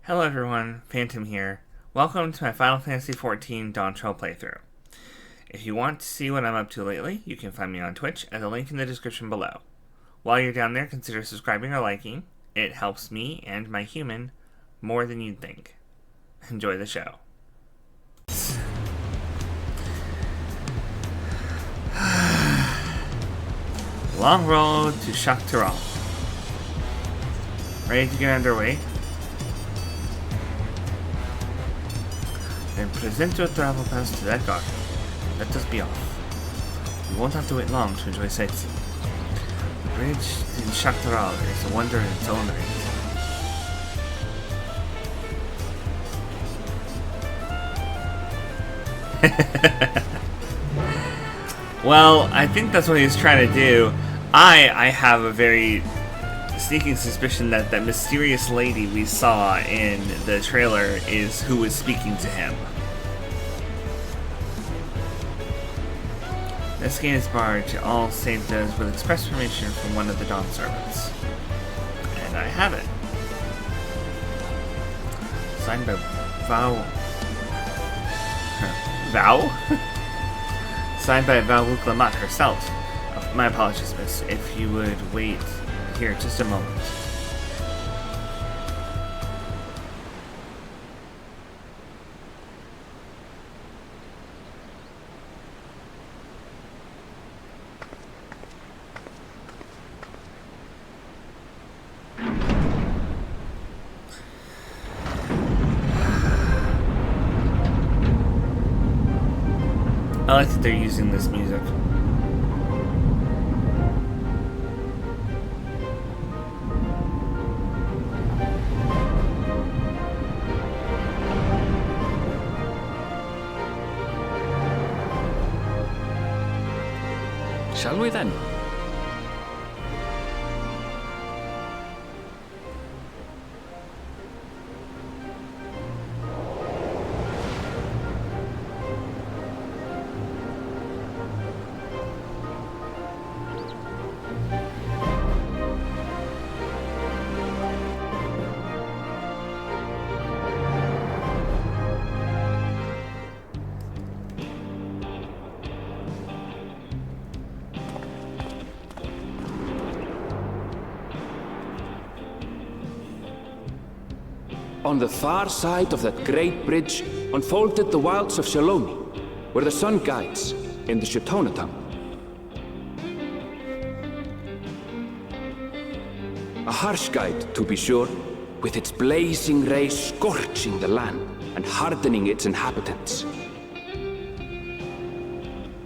Hello everyone, Phantom here. Welcome to my Final Fantasy XIV Dawntrail playthrough. If you want to see what I'm up to lately, you can find me on Twitch at the link in the description below. While you're down there, consider subscribing or liking. It helps me and my human more than you'd think. Enjoy the show. Long road to Tural. Ready to get underway? Then present your travel pass to that garden. Let us be off. You won't have to wait long to enjoy sightseeing. The bridge in Tural is a wonder in its own right. Well, I think that's what he's trying to do. I have a very sneaking suspicion that that mysterious lady we saw in the trailer is who was speaking to him. This game is barred to all save those with express permission from one of the Dawn servants. And I have it. Signed by Signed by Val Wuklamat herself. My apologies, miss. If you would wait here just a moment. I like that they're using this music. Shall we then? On the far side of that great bridge unfolded the wilds of Shaloni, where the sun guides in the Shitona tongue. A harsh guide, to be sure, with its blazing rays scorching the land and hardening its inhabitants.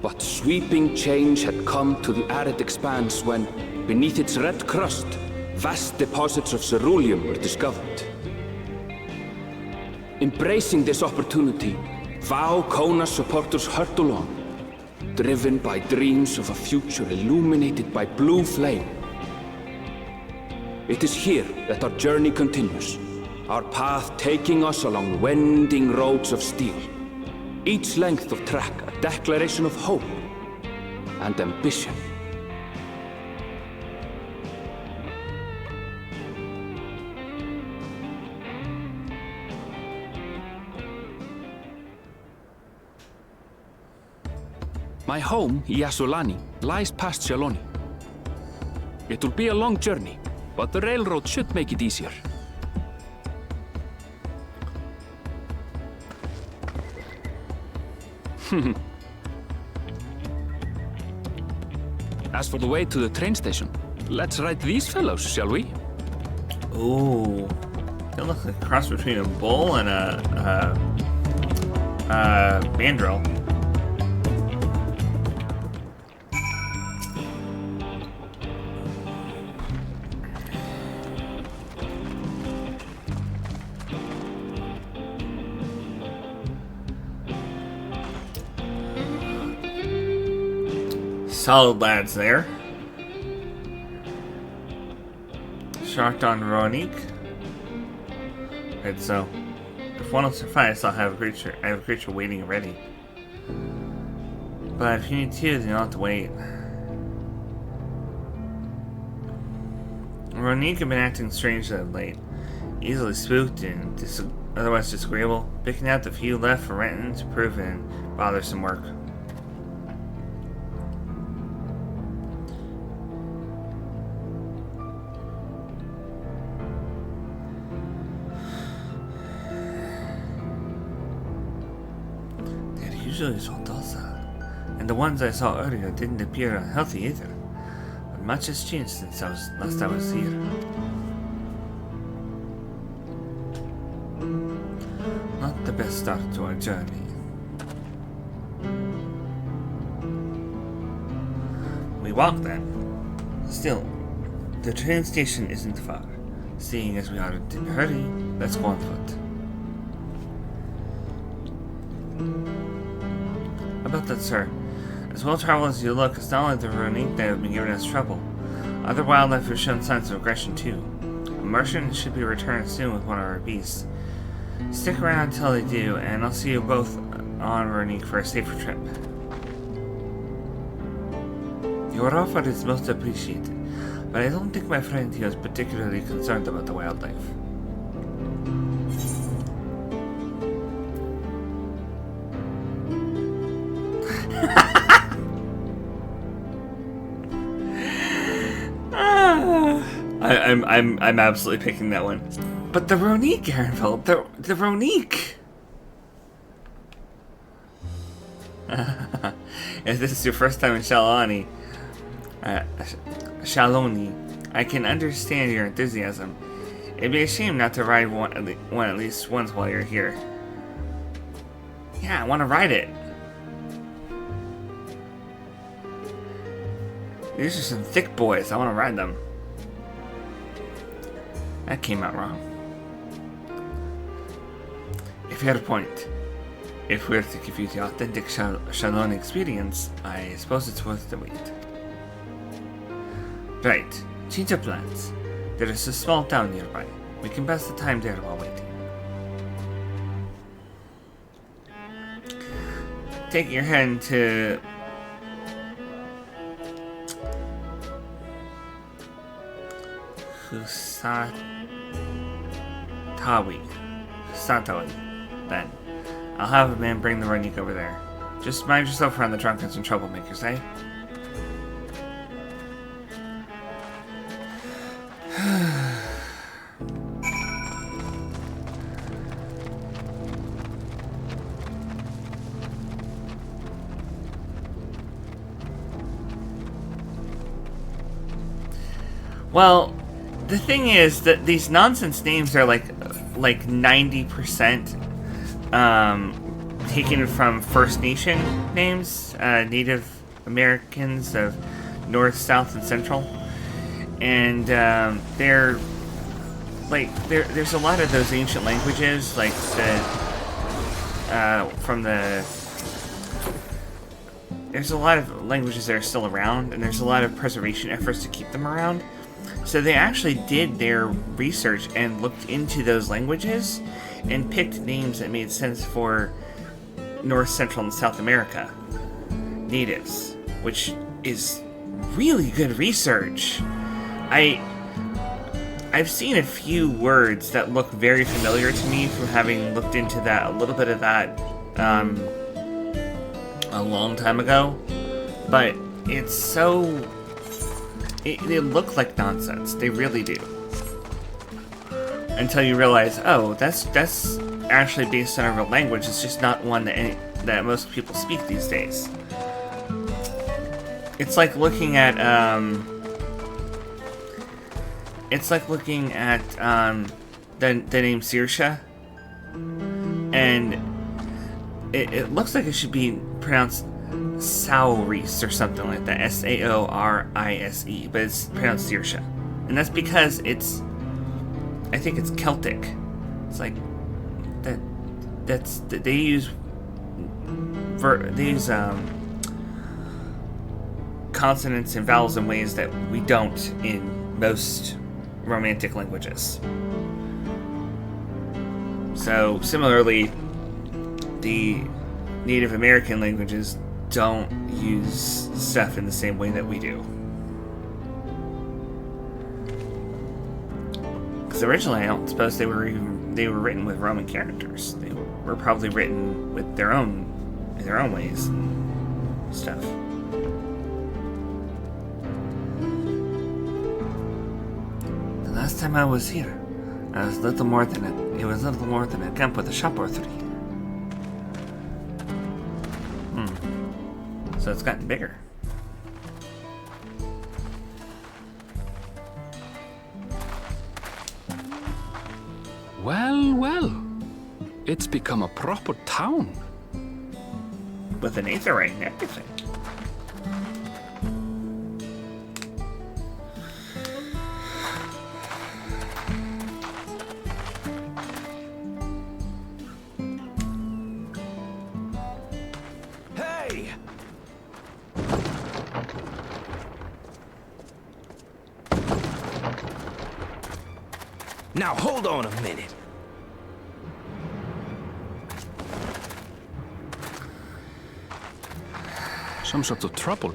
But sweeping change had come to the arid expanse when, beneath its red crust, vast deposits of ceruleum were discovered. Embracing this opportunity, Vau Kona supporters hurtle on, driven by dreams of a future illuminated by blue flame. It is here that our journey continues, our path taking us along winding roads of steel. Each length of track a declaration of hope and ambition. My home, Yasulani, lies past Shaloni. It will be a long journey, but the railroad should make it easier. As for the way to the train station, let's ride these fellows, shall we? Ooh. They look like a cross between a bull and a mandrill. Solid lads there. Shocked on Ronique. Right, so if one will suffice, I have a creature waiting and ready. But if you need two, then you'll have to wait. Ronique had been acting strangely of late. easily spooked and otherwise disagreeable, picking out the few left for Renton to prove and bothersome work. They're usually so docile, and the ones I saw earlier didn't appear unhealthy either. But much has changed since last I was here. Not the best start to our journey. We walk then. Still, the train station isn't far. Seeing as we aren't in a hurry, let's go on foot. About that, sir. As well traveled as you look, it's not only the Runique that have been giving us trouble. Other wildlife have shown signs of aggression too. A merchant should be returned soon with one of our beasts. Stick around until they do, and I'll see you both on Runique for a safer trip. Your offer is most appreciated, but I don't think my friend here is particularly concerned about the wildlife. I'm absolutely picking that one. But the Ronique, Garenville, the Ronique. If this is your first time in Shaloni, I can understand your enthusiasm. It'd be a shame not to ride one at least once while you're here. Yeah, I want to ride it. These are some thick boys. I want to ride them. That came out wrong. Fair point. If we're to give you the authentic Shalon experience, I suppose it's worth the wait. Right. Change of plans. There is a small town nearby. We can pass the time there while waiting. Take your hand to... Husatawi. Then. I'll have a man bring the Ronique over there. Just mind yourself around the drunkards and troublemakers, eh? Well, the thing is that these nonsense names are like 90% taken from First Nation names, Native Americans of North, South, and Central, and there's a lot of those ancient languages, like there's a lot of languages that are still around, and there's a lot of preservation efforts to keep them around. So they actually did their research and looked into those languages and picked names that made sense for North, Central, and South America natives, which is really good research. I've seen a few words that look very familiar to me from having looked into that, a little bit of that, a long time ago, but it's so... They look like nonsense. They really do. Until you realize, oh, that's actually based on a real language. It's just not one that most people speak these days. It's like looking at the name Saoirse, and it looks like it should be pronounced Saorise or something like that, Saorise, but it's pronounced Saoirse, and that's because I think it's Celtic. It's like that. They use consonants and vowels in ways that we don't in most Romantic languages. So similarly, the Native American languages don't use stuff in the same way that we do. Because originally I don't suppose they were written with Roman characters. They were probably written with their own ways and stuff. The last time I was here, it was little more than a camp with a shop or three. So it's gotten bigger. Well, well. It's become a proper town. With an aetherite and everything. Hey! Now hold on a minute. Some sort of trouble.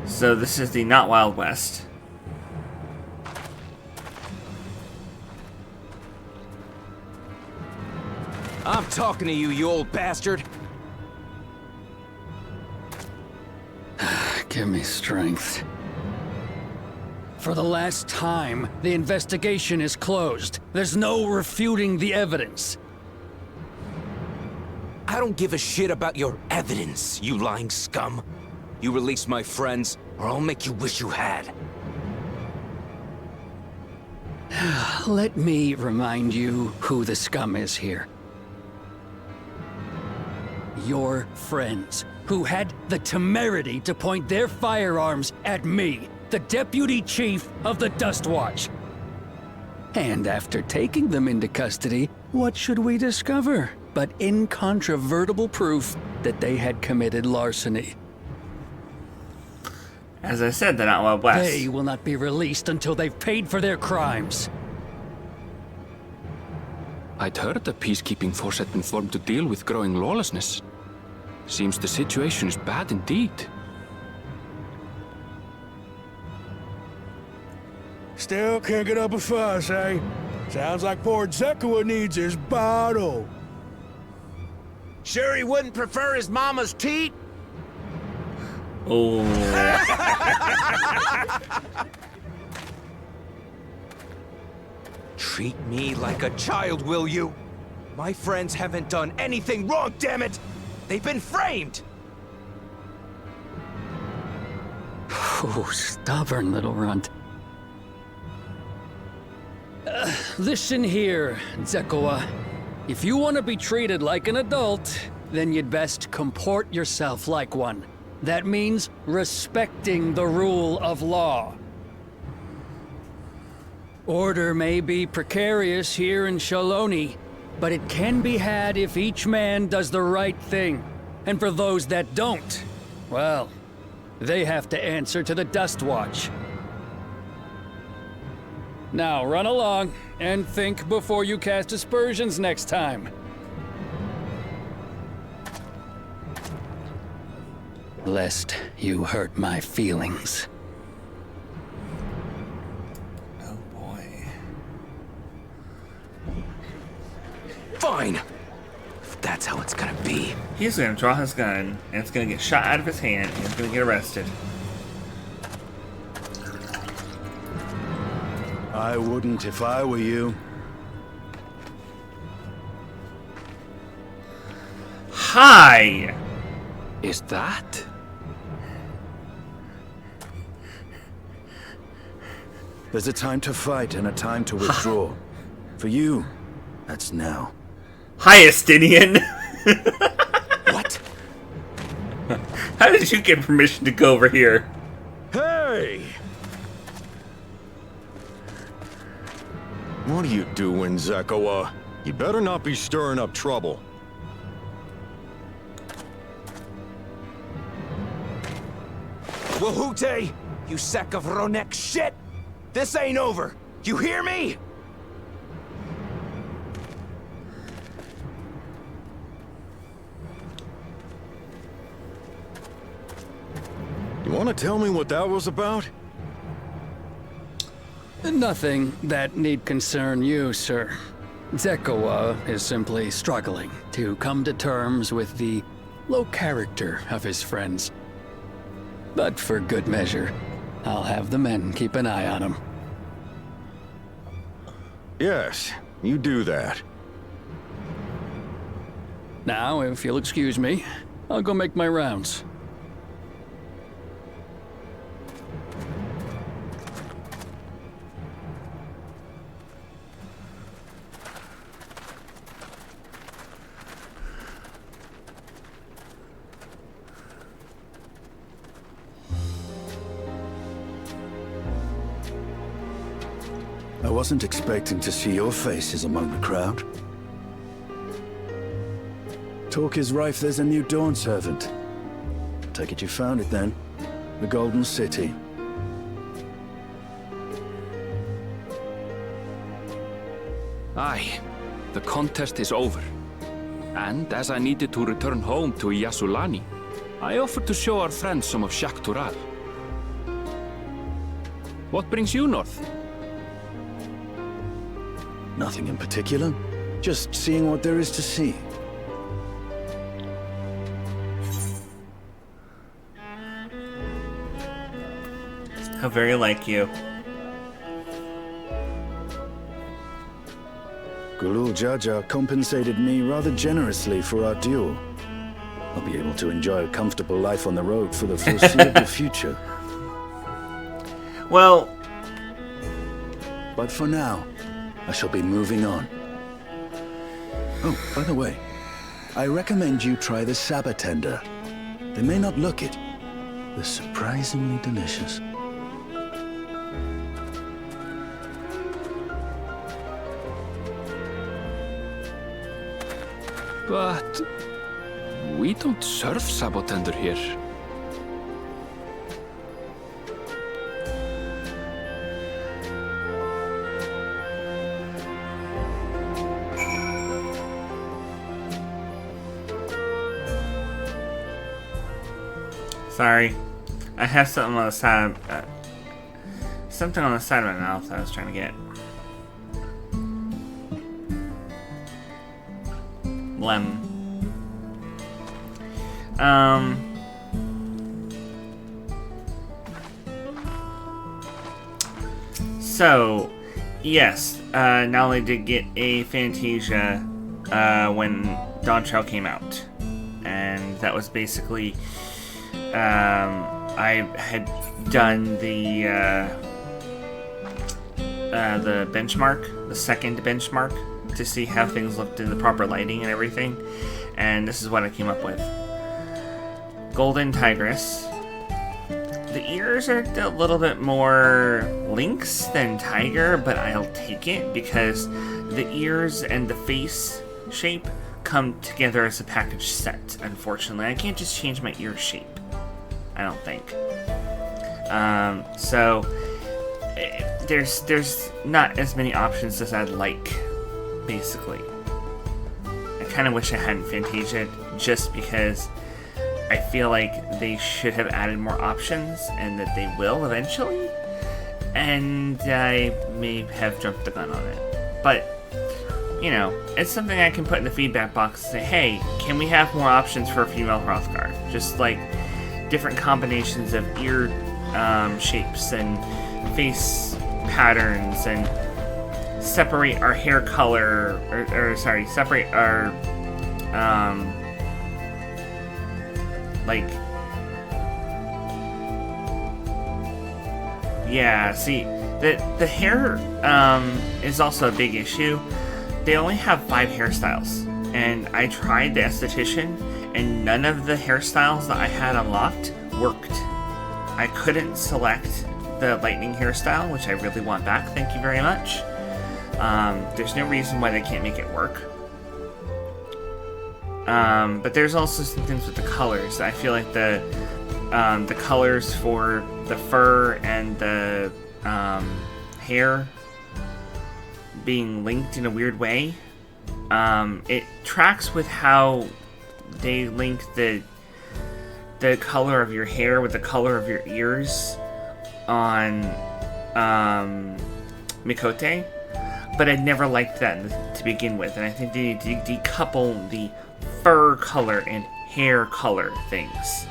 So this is the not Wild West. I'm talking to you, you old bastard. Give me strength. For the last time, the investigation is closed. There's no refuting the evidence. I don't give a shit about your evidence, you lying scum. You release my friends, or I'll make you wish you had. Let me remind you who the scum is here. Your friends, who had the temerity to point their firearms at me, the deputy chief of the Dust Watch. And after taking them into custody, what should we discover but incontrovertible proof that they had committed larceny? As I said, they're not Wild West. They will not be released until they've paid for their crimes. I'd heard the peacekeeping force had been formed to deal with growing lawlessness. Seems the situation is bad indeed. Still can't get up a fuss, eh? Sounds like poor Zekua needs his bottle. Sure he wouldn't prefer his mama's teat? Oh. Treat me like a child, will you? My friends haven't done anything wrong, damn it! They've been framed! Oh, stubborn little runt. Listen here, Zekua. If you want to be treated like an adult, then you'd best comport yourself like one. That means respecting the rule of law. Order may be precarious here in Shaloni, but it can be had if each man does the right thing. And for those that don't, well, they have to answer to the Dust Watch. Now run along, and think before you cast aspersions next time. Lest you hurt my feelings. Oh boy. Fine! If that's how it's gonna be. He's gonna draw his gun, and it's gonna get shot out of his hand, and he's gonna get arrested. I wouldn't if I were you. Hi! Is that? There's a time to fight and a time to withdraw. For you, that's now. Hi, Estinian! What? How did you get permission to go over here? Hey! What are you doing, Zekua? You better not be stirring up trouble. Wahute! You sack of Ronek shit! This ain't over! You hear me? You want to tell me what that was about? Nothing that need concern you, sir. Zekawa is simply struggling to come to terms with the low character of his friends. But for good measure, I'll have the men keep an eye on him. Yes, you do that. Now, if you'll excuse me, I'll go make my rounds. I wasn't expecting to see your faces among the crowd. Talk is rife there's a new Dawn servant. Take it you found it then. The Golden City. Aye, the contest is over. And as I needed to return home to Yasulani, I offered to show our friends some of Shak Tural. What brings you north? Nothing in particular. Just seeing what there is to see. How very like you. Gulul Jaja compensated me rather generously for our duel. I'll be able to enjoy a comfortable life on the road for the foreseeable future. Well, But for now, I shall be moving on. Oh, by the way, I recommend you try the Sabatender. They may not look it. They're surprisingly delicious. But we don't serve Sabotender here. sorry. I have something on the side. Something on the side of my mouth I was trying to get. Lemon. So, yes, not only did get a Fantasia when Dawntrail came out, and that was basically I had done the benchmark, the second benchmark, to see how things looked in the proper lighting and everything, and this is what I came up with. Golden Tigress. The ears are a little bit more lynx than tiger, but I'll take it because the ears and the face shape come together as a package set, unfortunately. I can't just change my ear shape, I don't think. So there's not as many options as I'd like, basically. I kind of wish I hadn't Fantasia just because I feel like they should have added more options, and that they will eventually, and I may have jumped the gun on it. But, you know, it's something I can put in the feedback box and say, hey, can we have more options for a female Hrothgar? Just like different combinations of ear shapes and face patterns, and separate our hair color, separate our yeah, see, the hair is also a big issue. They only have 5 hairstyles, and I tried the esthetician, and none of the hairstyles that I had unlocked worked. I couldn't select the lightning hairstyle, which I really want back, thank you very much. There's no reason why they can't make it work. But there's also some things with the colors. I feel like the colors for the fur and the hair being linked in a weird way, it tracks with how they link the color of your hair with the color of your ears on Mikote, but I never liked that to begin with, and I think they need to decouple the fur color and hair color things.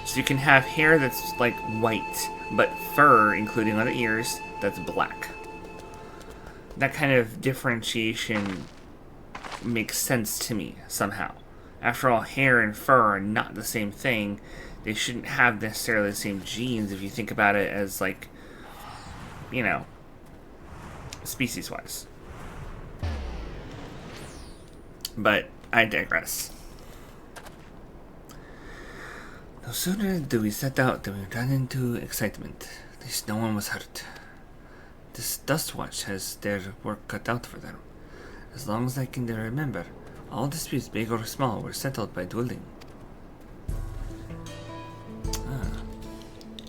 So you can have hair that's like white, but fur, including on the ears, that's black. That kind of differentiation makes sense to me somehow. After all, hair and fur are not the same thing. They shouldn't have necessarily the same genes if you think about it as, like, you know, species-wise. But I digress. No sooner do we set out than we run into excitement. At least no one was hurt. This Dustwatch has their work cut out for them. As long as I can remember, all disputes, big or small, were settled by dueling.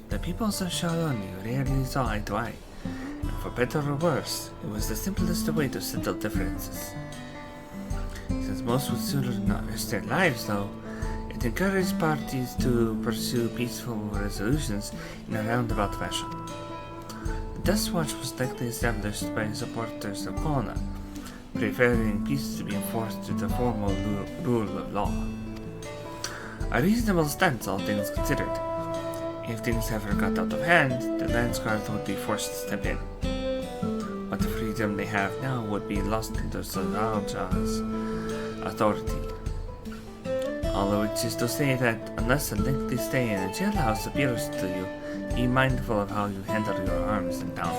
The peoples of Shaloni rarely saw eye to eye, and for better or worse, it was the simplest way to settle differences. Since most would sooner not risk their lives, though, it encouraged parties to pursue peaceful resolutions in a roundabout fashion. The Dustwatch was likely established by supporters of Kona, preferring peace to be enforced through the formal rule of law. A reasonable stance, all things considered. If things ever got out of hand, the Landsguard would be forced to step in. What the freedom they have now would be lost under Soraja's authority. Although it is to say that unless a lengthy stay in a jailhouse appeals to you, be mindful of how you handle your arms in town.